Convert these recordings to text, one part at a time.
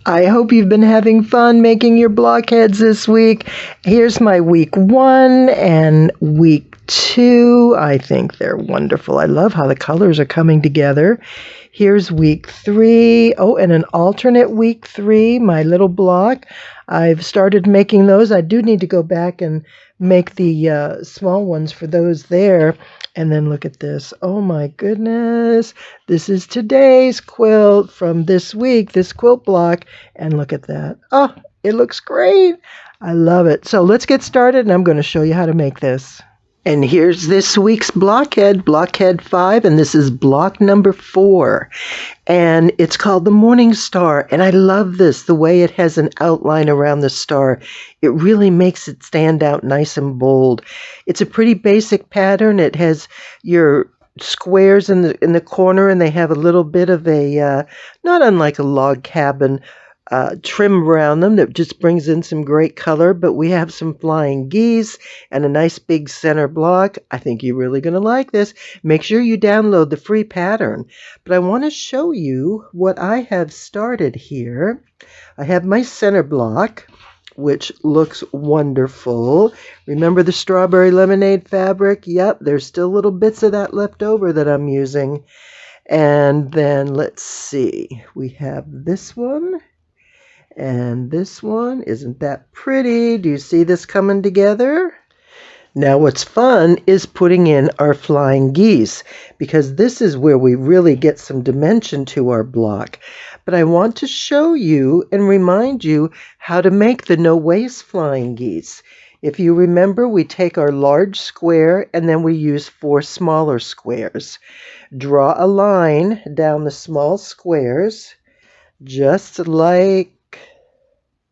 I hope you've been having fun making your blockheads this week. Here's my week 1 and week 2. I think they're wonderful. I love how the colors are coming together. Here's week 3. Oh, and an alternate week 3, my little block. I've started making those. I do need to go back and make the small ones for those there. And then look at this. Oh my goodness. This is today's quilt from this week, this quilt block. And look at that. Oh, it looks great. I love it. So let's get started and I'm going to show you how to make this. And here's this week's blockhead, blockhead 5, and this is block number 4. And it's called the Morning Star. And I love this, the way it has an outline around the star. It really makes it stand out nice and bold. It's a pretty basic pattern. It has your squares in the corner, and they have a little bit of a, not unlike a log cabin, trim around them that just brings in some great color, but we have some flying geese and a nice big center block. I think you're really going to like this. Make sure you download the free pattern. But I want to show you what I have started here. I have my center block, which looks wonderful. Remember the strawberry lemonade fabric? Yep, there's still little bits of that left over that I'm using. And then let's see, we have this one. And this one, isn't that pretty? Do you see this coming together? Now what's fun is putting in our flying geese, because this is where we really get some dimension to our block. But I want to show you and remind you how to make the no waste flying geese. If you remember, we take our large square and then we use 4 smaller squares. Draw a line down the small squares, just like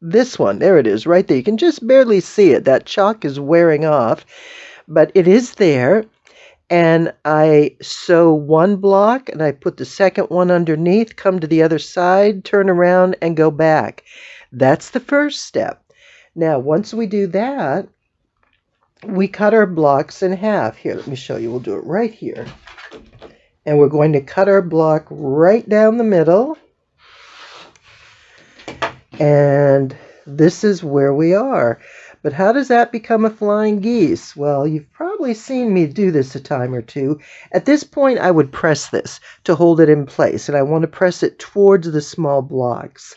this one. There it is, right there. You can just barely see it. That chalk is wearing off, but it is there. And I sew one block and I put the second one underneath, come to the other side, turn around and go back. That's the first step. Now, once we do that, we cut our blocks in half. Here, let me show you. We'll do it right here. And we're going to cut our block right down the middle. And this is where we are. But how does that become a flying geese? Well, you've probably seen me do this a time or two. At this point, I would press this to hold it in place. And I want to press it towards the small blocks.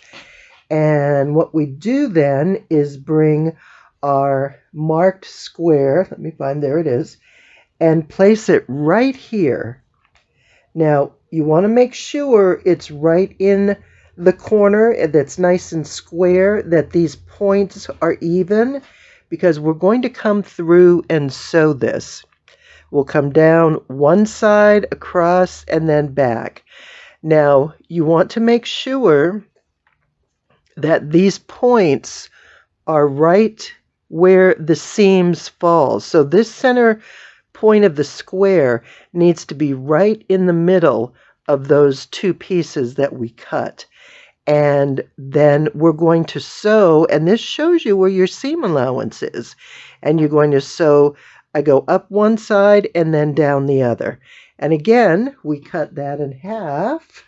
And what we do then is bring our marked square, let me find, there it is, and place it right here. Now, you want to make sure it's right in the corner that's nice and square, that these points are even, because we're going to come through and sew this. We'll come down one side, across, and then back. Now, you want to make sure that these points are right where the seams fall. So this center point of the square needs to be right in the middle of those 2 pieces that we cut. And then we're going to sew, and this shows you where your seam allowance is. And you're going to sew, I go up one side and then down the other. And again, we cut that in half.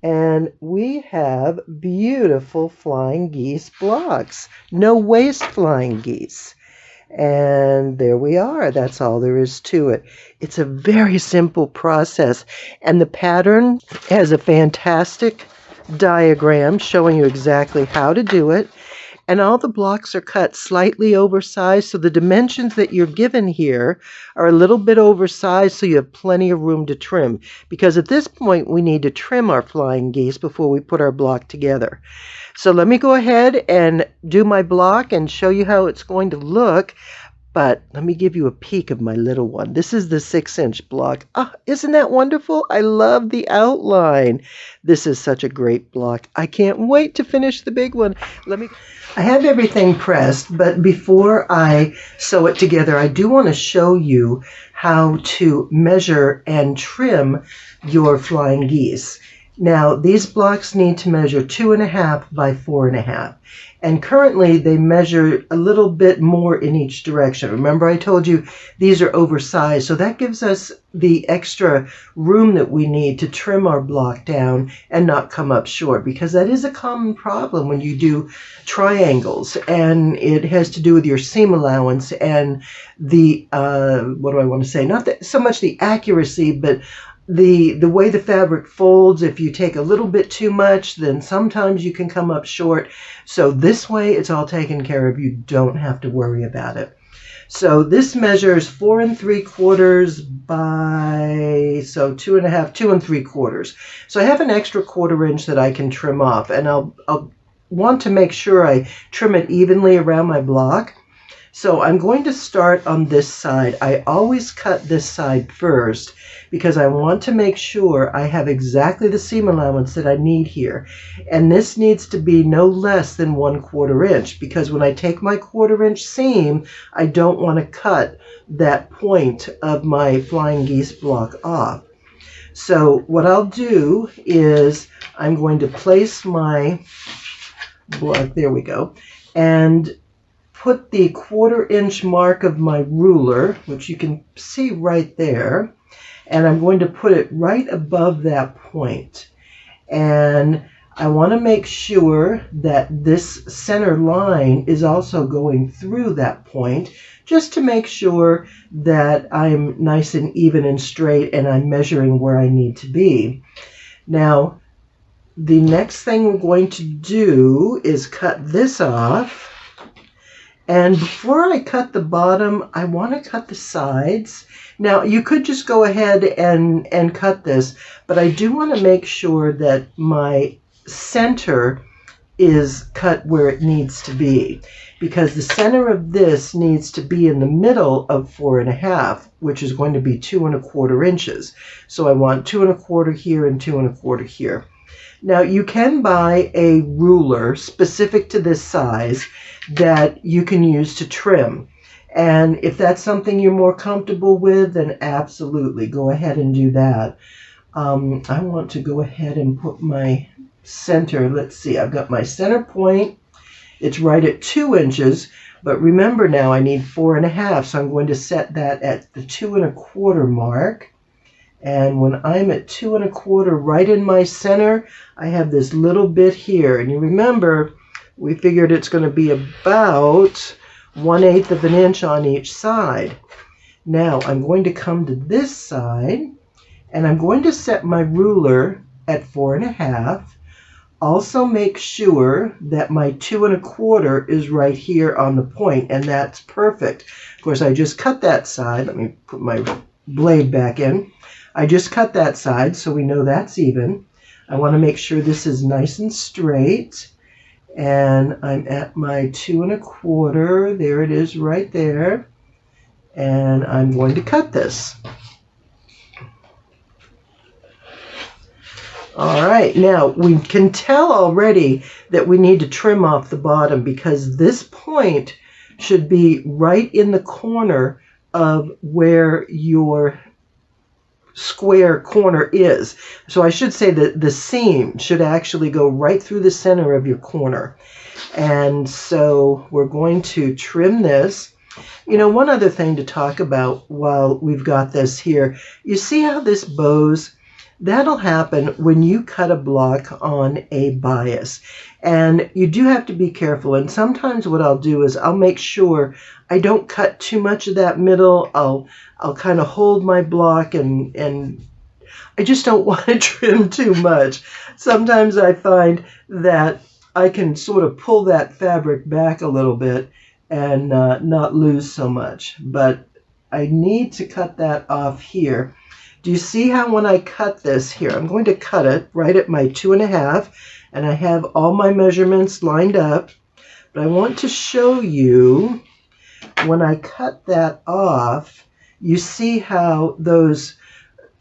And we have beautiful flying geese blocks. No waste flying geese. And there we are. That's all there is to it. It's a very simple process. And the pattern has a fantastic diagram showing you exactly how to do it. And all the blocks are cut slightly oversized, so the dimensions that you're given here are a little bit oversized, so you have plenty of room to trim. Because at this point, we need to trim our flying geese before we put our block together. So let me go ahead and do my block and show you how it's going to look. But let me give you a peek of my little one. This is the 6-inch block. Ah, isn't that wonderful? I love the outline. This is such a great block. I can't wait to finish the big one. I have everything pressed, but before I sew it together, I do want to show you how to measure and trim your flying geese. Now, these blocks need to measure 2.5 by 4.5. And currently they measure a little bit more in each direction. Remember I told you these are oversized, so that gives us the extra room that we need to trim our block down and not come up short, because that is a common problem when you do triangles, and it has to do with your seam allowance and the, what do I want to say, not that, so much the accuracy, but the way the fabric folds. If you take a little bit too much, then sometimes you can come up short. So this way it's all taken care of. You don't have to worry about it. So this measures 4 3/4 by, so 2.5, 2 3/4. So I have an extra 1/4 inch that I can trim off, and I'll want to make sure I trim it evenly around my block. So I'm going to start on this side. I always cut this side first because I want to make sure I have exactly the seam allowance that I need here. And this needs to be no less than 1/4 inch, because when I take my 1/4 inch seam, I don't want to cut that point of my flying geese block off. So what I'll do is I'm going to place my block, there we go, and put the 1/4 inch mark of my ruler, which you can see right there, and I'm going to put it right above that point. And I want to make sure that this center line is also going through that point, just to make sure that I'm nice and even and straight and I'm measuring where I need to be. Now, the next thing we're going to do is cut this off. And before I cut the bottom, I want to cut the sides. Now, you could just go ahead and cut this, but I do want to make sure that my center is cut where it needs to be, because the center of this needs to be in the middle of 4.5, which is going to be 2 1/4 inches. So I want 2 1/4 here and 2 1/4 here. Now, you can buy a ruler specific to this size that you can use to trim. And if that's something you're more comfortable with, then absolutely go ahead and do that. I want to go ahead and put my center. Let's see, I've got my center point. It's right at 2 inches, but remember now I need 4.5, so I'm going to set that at the 2 1/4 mark. And when I'm at 2 1/4 right in my center, I have this little bit here. And you remember, we figured it's going to be about 1/8 of an inch on each side. Now I'm going to come to this side, and I'm going to set my ruler at 4.5. Also make sure that my 2 1/4 is right here on the point, and that's perfect. Of course, I just cut that side. Let me put my blade back in. I just cut that side, so we know that's even. I want to make sure this is nice and straight. And I'm at my 2 1/4. There it is right there. And I'm going to cut this. All right, now we can tell already that we need to trim off the bottom, because this point should be right in the corner of where your square corner is. So I should say that the seam should actually go right through the center of your corner. And so we're going to trim this. You know, one other thing to talk about while we've got this here, you see how this bows? That'll happen when you cut a block on a bias. And you do have to be careful. And sometimes what I'll do is I'll make sure I don't cut too much of that middle. I'll kind of hold my block, and I just don't want to trim too much. Sometimes I find that I can sort of pull that fabric back a little bit and not lose so much. But I need to cut that off here. Do you see how when I cut this here, I'm going to cut it right at my 2.5, and I have all my measurements lined up. But I want to show you when I cut that off, you see how those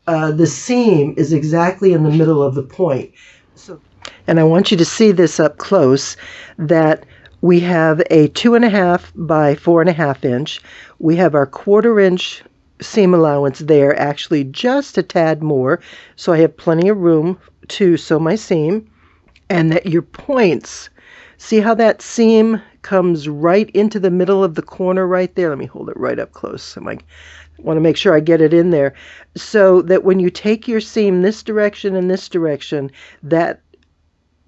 the seam is exactly in the middle of the point. So, and I want you to see this up close, that we have a 2.5 by 4.5 inch. We have our 1/4 inch seam allowance there, actually just a tad more, so I have plenty of room to sew my seam. And that your points, see how that seam comes right into the middle of the corner right there? Let me hold it right up close. I want to make sure I get it in there, so that when you take your seam this direction and this direction, that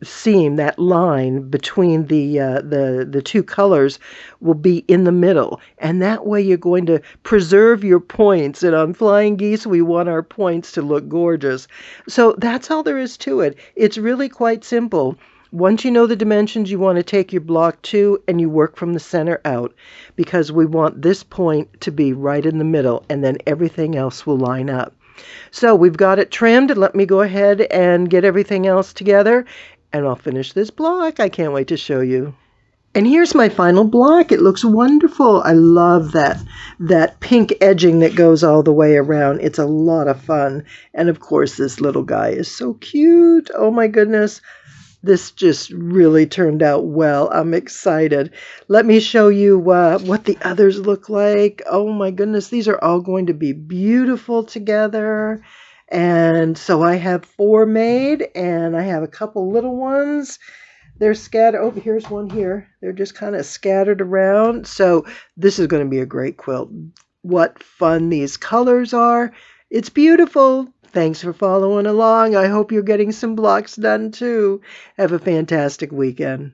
seam, that line between the two colors will be in the middle, and that way you're going to preserve your points. And on flying geese, we want our points to look gorgeous. So that's all there is to it. It's really quite simple. Once you know the dimensions, you want to take your block 2 and you work from the center out, because we want this point to be right in the middle, and then everything else will line up. So we've got it trimmed. Let me go ahead and get everything else together, and I'll finish this block. I can't wait to show you. And here's my final block. It looks wonderful. I love that pink edging that goes all the way around. It's a lot of fun. And of course, this little guy is so cute. Oh my goodness. This just really turned out well. I'm excited. Let me show you what the others look like. Oh my goodness, these are all going to be beautiful together. And so I have 4 made, and I have a couple little ones. They're scattered. Oh, here's one here. They're just kind of scattered around. So this is going to be a great quilt. What fun these colors are. It's beautiful. Thanks for following along. I hope you're getting some blocks done too. Have a fantastic weekend.